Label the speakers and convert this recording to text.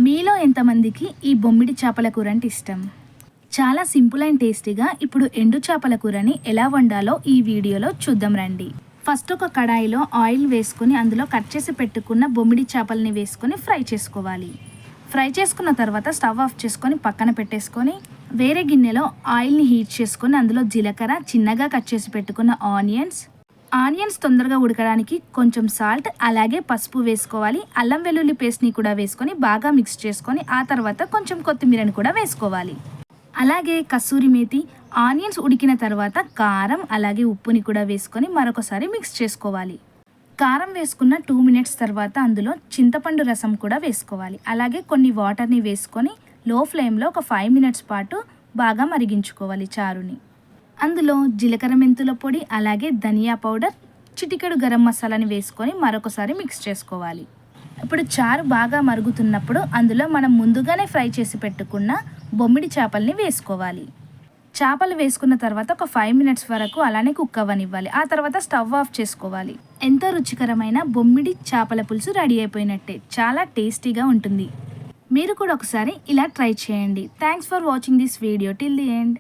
Speaker 1: మీలో ఎంతమందికి ఈ బొమ్మిడి చేపల కూర అంటే ఇష్టం? చాలా సింపుల్ అండ్ టేస్టీగా ఇప్పుడు ఎండు చేపల కూరని ఎలా వండాలో ఈ వీడియోలో చూద్దాం రండి. ఫస్ట్ ఒక కడాయిలో ఆయిల్ వేసుకుని అందులో కట్ చేసి పెట్టుకున్న బొమ్మిడి చేపలని వేసుకొని ఫ్రై చేసుకోవాలి. ఫ్రై చేసుకున్న తర్వాత స్టవ్ ఆఫ్ చేసుకొని పక్కన పెట్టేసుకొని వేరే గిన్నెలో ఆయిల్ని హీట్ చేసుకొని అందులో జీలకర్ర, చిన్నగా కట్ చేసి పెట్టుకున్న ఆనియన్స్ తొందరగా ఉడకడానికి కొంచెం సాల్ట్, అలాగే పసుపు వేసుకోవాలి. అల్లం వెల్లుల్లి పేస్ట్ని కూడా వేసుకొని బాగా మిక్స్ చేసుకొని ఆ తర్వాత కొంచెం కొత్తిమీరని కూడా వేసుకోవాలి. అలాగే కసూరి మేతి, ఆనియన్స్ ఉడికిన తర్వాత కారం అలాగే ఉప్పుని కూడా వేసుకొని మరొకసారి మిక్స్ చేసుకోవాలి. కారం వేసుకున్న 2 మినిట్స్ తర్వాత అందులో చింతపండు రసం కూడా వేసుకోవాలి. అలాగే కొన్ని వాటర్ని వేసుకొని లో ఫ్లేమ్లో ఒక 5 మినిట్స్ పాటు బాగా మరిగించుకోవాలి చారుని. అందులో జీలకర్ర మెంతుల పొడి అలాగే ధనియా పౌడర్, చిటికెడు గరం మసాలాని వేసుకొని మరొకసారి మిక్స్ చేసుకోవాలి. ఇప్పుడు చారు బాగా మరుగుతున్నప్పుడు అందులో మనం ముందుగానే ఫ్రై చేసి పెట్టుకున్న బొమ్మిడి చేపల్ని వేసుకోవాలి. చేపలు వేసుకున్న తర్వాత ఒక 5 మినిట్స్ వరకు అలానే కుక్ అవ్వనివ్వాలి. ఆ తర్వాత స్టవ్ ఆఫ్ చేసుకోవాలి. ఎంతో రుచికరమైన బొమ్మిడి చేపల పులుసు రెడీ అయిపోయినట్టే. చాలా టేస్టీగా ఉంటుంది. మీరు కూడా ఒకసారి ఇలా ట్రై చేయండి. Thanks for watching this video till the end.